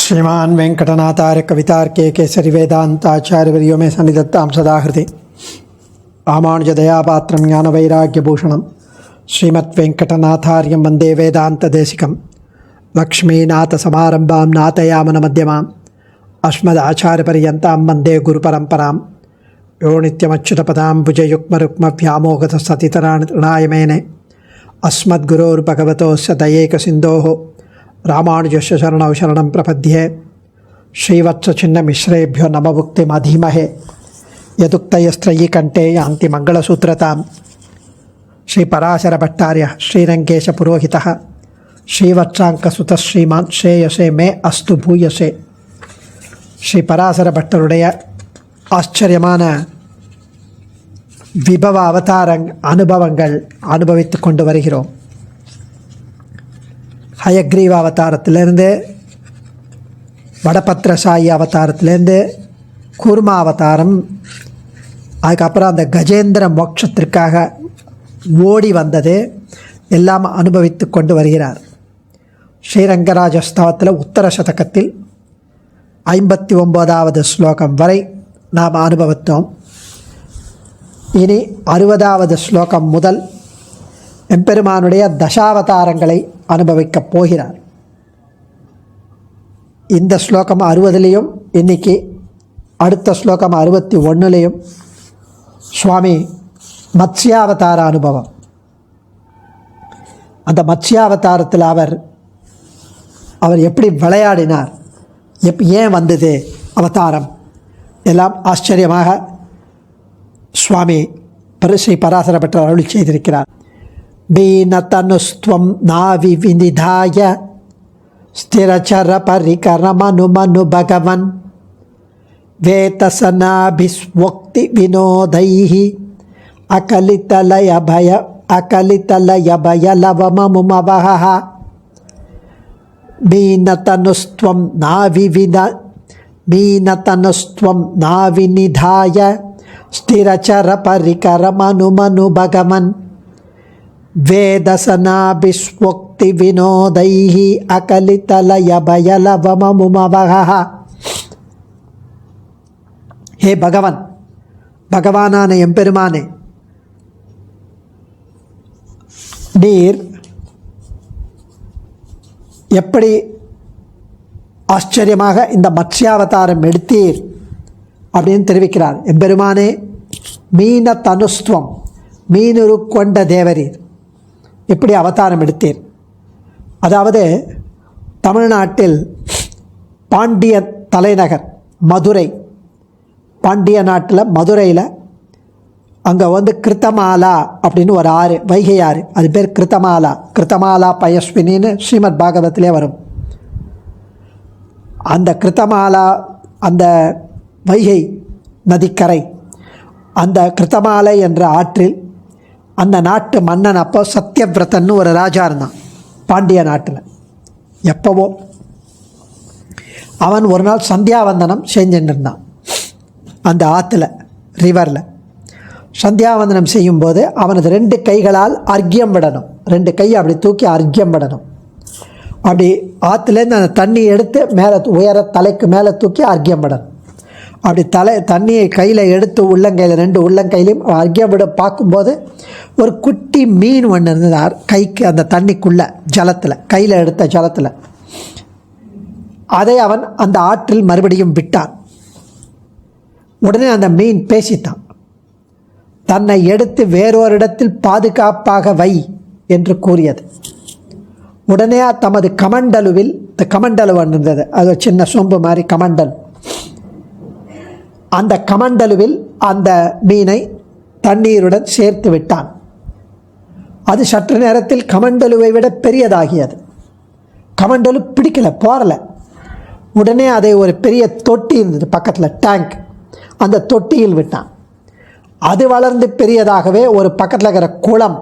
श्रीमान वेंकटनाथार्य कवितार्के केसरी वेदांताचार्यवर्यो मे सन्निधत्तां सदा हृदि रामानुजदयापात्रं ज्ञानवैराग्यभूषणं श्रीमद्वेंकटनाथार्यं वन्दे वेदान्तदेशिकं लक्ष्मीनाथसमारम्भां नाथयामनमध्यमाम् अस्मदाचार्यपर्यन्तां वन्दे गुरुपरम्परां यो नित्यमच्युतपदां भुजयुग्मरुक्मव्यामोहतसतितराणाय मेने अस्मद्गुरोर्भगवतोस्य दयैकसिन्धोः रामानुजस्य शरणौ शरणं प्रपद्ये श्रीवत्सचिन्नमिश्रेभ्यो नमभुक्तिमधीमहे यदुक्तयस्त्रयी कंठे यान्ति मंगलसूत्रतां श्रीपराशरभट्टार्यः श्रीरङ्गेशपुरोहितः श्रीवत्साङ्कसुतः श्रीमान् श्रेयसे मे अस्तु भूयसे. ஸ்ரீ பராசரபட்டருடைய ஆச்சரியமான விபவ அவதார அனுபவங்கள் அனுபவித்து கொண்டு வருகிறோம். ஹயக்ரீவ அவதாரத்திலேருந்து, வடபத்ரசாயி அவதாரத்திலேருந்து, கூர்மா அவதாரம், அதுக்கப்புறம் அந்த கஜேந்திர மோட்சத்திற்காக ஓடி வந்தது எல்லாம் அனுபவித்து கொண்டு வருகிறார். ஸ்ரீரங்கராஜஸ்தவத்தில் உத்தர சதகத்தில் 59வது ஸ்லோகம் வரை நாம் அனுபவித்தோம். இனி 60வது ஸ்லோகம் முதல் எம்பெருமானுடைய தசாவதாரங்களை அனுபவிக்கப் போகிறார். இந்த ஸ்லோகம் 60லேயும் இன்னைக்கு அடுத்த ஸ்லோகம் 61லேயும் சுவாமி மத்ஸ்யாவதார அனுபவம். அந்த மத்ஸ்யாவதாரத்தில் அவர் எப்படி விளையாடினார், ஏன் வந்தது அவதாரம், எல்லாம் ஆச்சரியமாக சுவாமி ஸ்ரீ பராசரபட்டர் அருளி செய்திருக்கிறார். பீனதனுஸ்த்வம் நாவி விநிதாய ஸ்திரச்சர பரிகரமனுமனு பகவன் வேதசனாபிஸ்வக்தி வினோதைஹி அகலிதலய பயலவமமுமவஹ. மீனதனுஸ்த்வம் நாவிநிதாய ஸ்திரச்சர பரிகரமனுமனு பகவன் வேதசனாபிஸ்வக்தி வினோதைஹி அகலிதலய பயலவமமுமவஹ. ஹே பகவன், பகவானான எம்பெருமானே, நீர் எப்படி ஆச்சரியமாக இந்த மத்ஸ்யாவதாரம் எடுத்தீர் அப்படின்னு தெரிவிக்கிறார். எம்பெருமானே, மீன தனுஸ்துவம், மீனுரு கொண்ட தேவரீர் எப்படி அவதாரம் எடுத்தீர். அதாவது தமிழ்நாட்டில் பாண்டிய தலைநகர் மதுரை, பாண்டிய நாட்டில் மதுரையில் அங்கே கிருத்தமாலா அப்படின்னு ஒரு ஆறு, வைகை ஆறு, அது பேர் கிருத்தமாலா. கிருத்தமாலா பயஸ்வினின்னு ஸ்ரீமத் பாகவத்திலே வரும். அந்த கிருத்தமாலா, அந்த வைகை நதிக்கரை, அந்த கிருத்தமாலை என்ற ஆற்றில் அந்த நாட்டு மன்னன் அப்போ சத்யவிரதன்னு ஒரு ராஜா இருந்தான் பாண்டிய நாட்டில். எப்போவோ அவன் ஒரு நாள் சந்தியாவந்தனம் செஞ்சுட்டு இருந்தான். அந்த ஆற்றுல, ரிவரில் சந்தியாவந்தனம் செய்யும்போது அவனது 2 கைகளால் அர்க்கியம் விடணும். 2 கையை அப்படி தூக்கி அர்க்கியம் விடணும். அப்படி ஆற்றுலேருந்து அந்த தண்ணி எடுத்து மேலே உயர தலைக்கு மேலே தூக்கி அர்க்கியம் விடணும். அப்படி தண்ணியை கையில் எடுத்து உள்ளங்கையில் 2 உள்ளங்கையிலையும் அர்க்கியம் விட பார்க்கும்போது ஒரு குட்டி மீன் ஒன்று இருந்தது கைக்கு, அந்த தண்ணிக்குள்ளே ஜலத்தில், கையில் எடுத்த ஜலத்தில். அதை அவன் அந்த ஆற்றில் மறுபடியும் விட்டான். உடனே அந்த மீன் பேசித்தான். தன்னை எடுத்து வேறொரிடத்தில் பாதுகாப்பாக வை என்று கூறியது. உடனே தமது கமண்டலுவில், இந்த கமண்டலு இருந்தது, அது சின்ன சொம்பு மாதிரி கமண்டல், அந்த கமண்டலுவில் அந்த மீனை தண்ணீருடன் சேர்த்து விட்டான். அது சற்று நேரத்தில் கமண்டலுவை விட பெரியதாகியது. கமண்டலு பிடிக்கல, போரல. உடனே அதை ஒரு பெரிய தொட்டி இருந்தது பக்கத்தில், டேங்க், அந்த தொட்டியில் விட்டான். அது வளர்ந்து பெரியதாகவே ஒரு பக்கத்தில் இருக்கிற குளம்,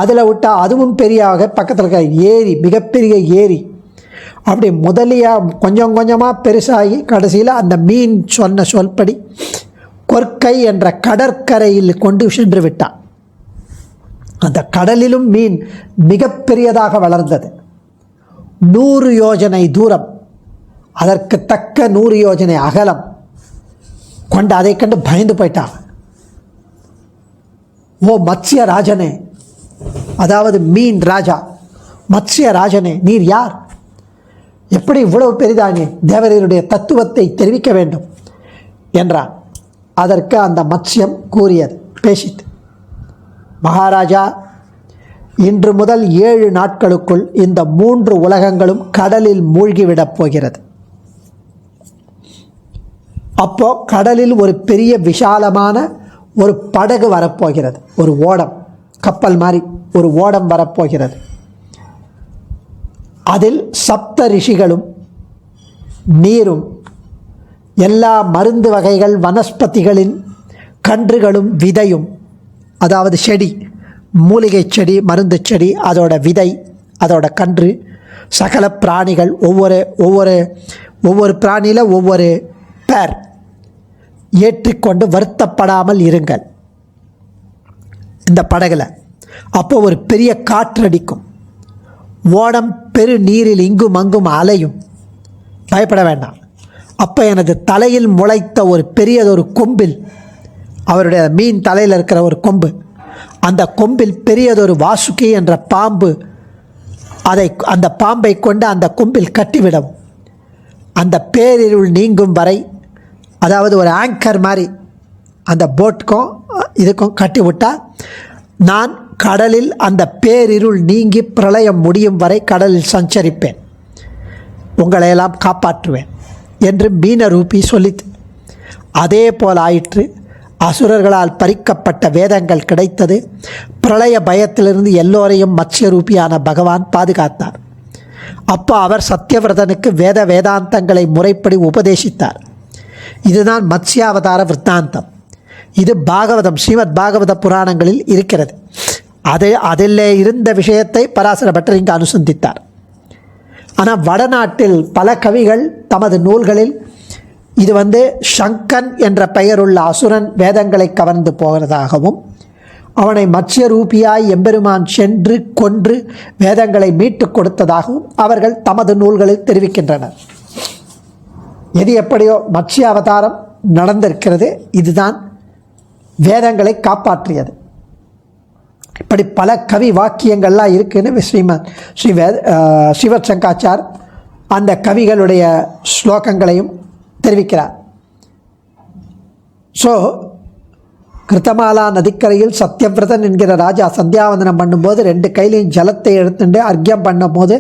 அதில் விட்டால் அதுவும் பெரியாக பக்கத்தில் இருக்கிற ஏரி, மிகப்பெரிய ஏரி, அப்படி முதலியாக கொஞ்சம் கொஞ்சமாக பெருசாகி கடைசியில் அந்த மீன் சொன்ன சொல்படி கொற்கை என்ற கடற்கரையில் கொண்டு சென்று விட்டான். அந்த கடலிலும் மீன் மிகப்பெரியதாக வளர்ந்தது. 100 யோஜனை தூரம் அதற்கு தக்க 100 யோஜனை அகலம் கொண்டு அதை கண்டு பயந்து போயிட்டான். ஓ மத்ஸ்ய ராஜனே, அதாவது மீன் ராஜா, மத்ஸ்ய ராஜனே, நீர் யார்? எப்படி இவ்வளவு பெரிதானே தேவரீருடைய தத்துவத்தை தெரிவிக்க வேண்டும் என்றான். அதற்கு அந்த மத்ஸ்யம் கூறியது, பேசித்து, மகாராஜா, இன்று முதல் 7 நாட்களுக்குள் இந்த 3 உலகங்களும் கடலில் மூழ்கிவிடப் போகிறது. அப்போ கடலில் ஒரு பெரிய விஷாலமான ஒரு படகு வரப்போகிறது, ஒரு ஓடம், கப்பல் மாதிரி ஒரு ஓடம் வரப்போகிறது. அதில் சப்த ரிஷிகளும் நீரும் எல்லா மருந்து வகைகள் வனஸ்பதிகளின் கன்றுகளும் விதையும், அதாவது செடி, மூலிகை செடி, மருந்து செடி, அதோட விதை, அதோட கன்று, சகல பிராணிகள், ஒவ்வொரு பிராணியில் ஒவ்வொரு பேர் ஏற்றிக்கொண்டு வருத்தப்படாமல் இருங்கள் இந்த படகுல. அப்போ ஒரு பெரிய காற்றடிக்கும், ஓடம் பெரு நீரில் இங்கும் அங்கும் அலையும், பயப்பட வேண்டாம். அப்போ எனது தலையில் முளைத்த ஒரு பெரியதொரு கொம்பில், அவருடைய மீன் தலையில் இருக்கிற ஒரு கொம்பு, அந்த கொம்பில் பெரியதொரு வாசுகி என்ற பாம்பு, அந்த பாம்பை கொண்டு அந்த கொம்பில் கட்டிவிடவும். அந்த பேரிருள் நீங்கும் வரை, அதாவது ஒரு ஆங்கர் மாதிரி அந்த போட்டுக்கும் இதுக்கும் கட்டி விட்டால், நான் கடலில் அந்த பேரிருள் நீங்கி பிரளயம் முடியும் வரை கடலில் சஞ்சரிப்பேன், உங்களையெல்லாம் காப்பாற்றுவேன் என்று மீனரூபி சொல்லித்து. அதே போல் ஆயிற்று. அசுரர்களால் பறிக்கப்பட்ட வேதங்கள் கிடைத்தது. பிரளய பயத்திலிருந்து எல்லோரையும் மத்ஸ்யரூபியான பகவான் பாதுகாத்தார். அப்போ அவர் சத்தியவிரதனுக்கு வேதாந்தங்களை முறைப்படி உபதேசித்தார். இதுதான் மத்ஸ்யாவதார விற்த்தாந்தம். இது பாகவதம், ஸ்ரீமத் பாகவத புராணங்களில் இருக்கிறது. அதில் இருந்த விஷயத்தை பராசர பட்டர் இங்கு அனுசந்தித்தார். ஆனால் வடநாட்டில் பல கவிகள் தமது நூல்களில் இது சங்கன் என்ற பெயருள்ள அசுரன் வேதங்களை கவர்ந்து போகிறதாகவும், அவனை மத்ஸ்யரூபியாய் எம்பெருமான் சென்று கொன்று வேதங்களை மீட்டு கொடுத்ததாகவும் அவர்கள் தமது நூல்களில் தெரிவிக்கின்றனர். எது எப்படியோ மத்ஸ்ய அவதாரம் நடந்திருக்கிறது. இதுதான் வேதங்களை காப்பாற்றியது. இப்படி பல கவி வாக்கியங்கள்லாம் இருக்குன்னு ஸ்ரீவத் சங்காச்சார் அந்த கவிகளுடைய ஸ்லோகங்களையும் தெரிவிக்கிறார். ஸோ கிருத்தமாலா நதிக்கரையில் சத்யவிரதன் என்கிற ராஜா சந்தியாவந்தனம் பண்ணும்போது 2 கையிலையும் ஜலத்தை எடுத்துட்டு அர்க்கியம் பண்ணும்போது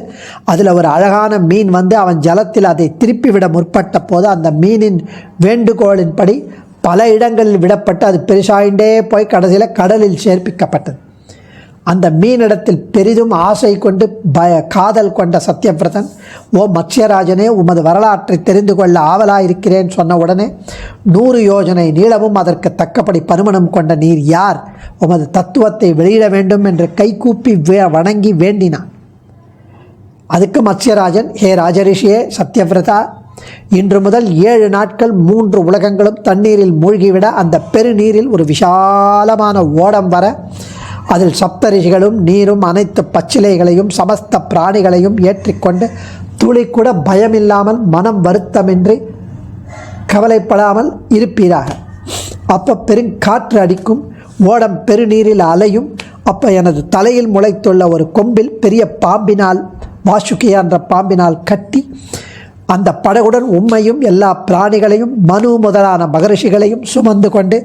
அதில் ஒரு அழகான மீன் அவன் ஜலத்தில் அதை திருப்பி விட முற்பட்ட போது அந்த மீனின் வேண்டுகோளின்படி பல இடங்களில் விடப்பட்டு அது பெருசாயிண்டே போய் கடைசியில் கடலில் சேர்ப்பிக்கப்பட்டது. அந்த மீனிடத்தில் பெரிதும் ஆசை கொண்டு காதல் கொண்ட சத்யவிரதன், ஓ மத்ஸ்யராஜனே, உமது வரலாற்றை தெரிந்து கொள்ள ஆவலாயிருக்கிறேன் சொன்ன உடனே 100 யோஜனை நீளமும் அதற்கு தக்கபடி பருமணம் கொண்ட நீர் யார்? உமது தத்துவத்தை வெளியிட வேண்டும் என்று கைகூப்பி வணங்கி வேண்டினான். அதுக்கு மத்ஸ்யராஜன், ஹே ராஜரிஷியே சத்யவிரதா, இன்று முதல் 7 நாட்கள் 3 உலகங்களும் தண்ணீரில் மூழ்கிவிட அந்த பெருநீரில் ஒரு விஷாலமான ஓடம் வர, அதில் சப்தரிஷிகளும் நீரும் அனைத்து பச்சிலைகளையும் சமஸ்த பிராணிகளையும் ஏற்றிக்கொண்டு துளி கூட பயமில்லாமல் மனம் வருத்தமின்றி கவலைப்படாமல் இருப்பீராக. அப்போ பெருங்காற்று அடிக்கும், ஓடம் பெருநீரில் அலையும். அப்போ எனது தலையில் முளைத்துள்ள ஒரு கொம்பில் பெரிய பாம்பினால், வாசுகியா என்ற பாம்பினால் கட்டி அந்த படகுடன் உம்மையும் எல்லா பிராணிகளையும் மனு முதலான மகரிஷிகளையும் சுமந்து கொண்டு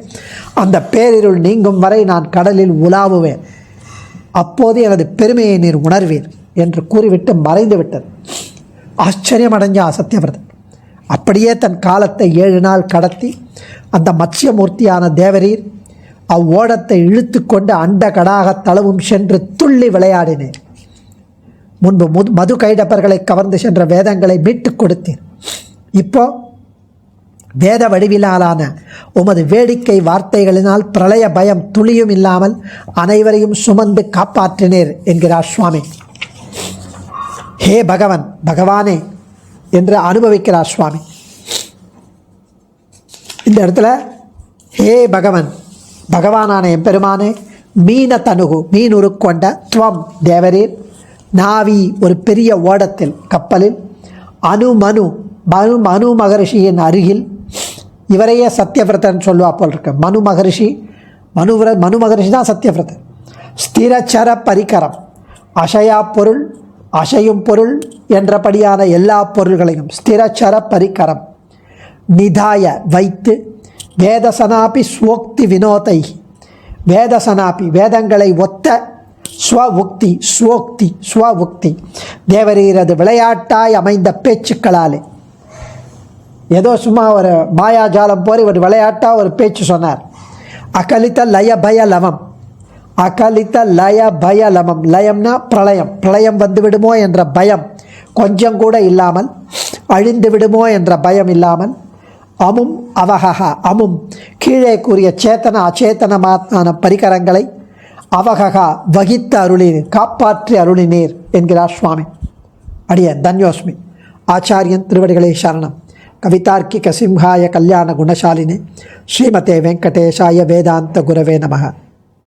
அந்த பேரிருள் நீங்கும் வரை நான் கடலில் உலாவுவேன். அப்போது எனது பெருமையை நீர் உணர்வீர் என்று கூறிவிட்டு மறைந்து விட்டது. ஆச்சரியமடைஞ்ச சத்யவிரதன் அப்படியே தன் காலத்தை 7 நாள் கடத்தி அந்த மத்ஸ்யமூர்த்தியான தேவரீர் அவ்வோடத்தை இழுத்து கொண்டு அண்ட கடாக தளவும் சென்று துள்ளி விளையாடினேன். முன்பு மது கைடப்பர்களை கவர்ந்து சென்ற வேதங்களை மீட்டு கொடுத்தீர். இப்போ வேத வடிவிலான உமது வேடிக்கை வார்த்தைகளினால் பிரளய பயம் துளியும் இல்லாமல் அனைவரையும் சுமந்து காப்பாற்றினீர் என்கிறார் சுவாமி. ஹே பகவன், பகவானே என்று அனுபவிக்கிறார் சுவாமி. இந்த இடத்துல ஹே பகவன், பகவானான எம்பெருமானே, மீன தனுகு மீனுரு கொண்ட துவம் தேவரீர், நாவி ஒரு பெரிய ஓடத்தில் கப்பலில், அணுமனு மனு மகரிஷியின் அருகில் இவரையே சத்தியவிரதன் சொல்லுவா போல் இருக்க. மனு மகரிஷி தான் சத்தியவிரதன். ஸ்திரச்சர பரிகரம், அசையா பொருள் அசையும் பொருள் என்றபடியான எல்லா பொருள்களையும் ஸ்திரச்சர பரிகரம் நிதாய வைத்து வேதசனாபி ஸ்வோக்தி வினோதை, வேதசனாபி வேதங்களை ஒத்த ஸ்வஉக்தி ஸ்வோக்தி தேவரீரது விளையாட்டாய் அமைந்த பேச்சுக்களாலே, ஏதோ சும்மா ஒரு மாயாஜாலம் போல ஒரு விளையாட்டாக ஒரு பேச்சு சொன்னார். அகலித லய பய லவம், அகலித லய பய லமம், லயம்னா பிரளயம், பிரளயம் வந்து விடுமோ என்ற பயம் கொஞ்சம் கூட இல்லாமல், அழிந்து விடுமோ என்ற பயம் இல்லாமல், அமும் அவகா, அமும் கீழே கூறிய சேத்தன அச்சேதனமான பரிகரங்களை அவகா வகித்த அருளினீர், காப்பாற்றி அருளினீர் என்கிறார் சுவாமி. அடியன் தன்யோஸ்மி. ஆச்சாரியன் திருவடிகளே சரணம். கவிதார்க்கிக சிம்ஹாய கல்யாண குணசாலினே ஸ்ரீமதே வெங்கடேஷாய வேதாந்த குரவே நமः.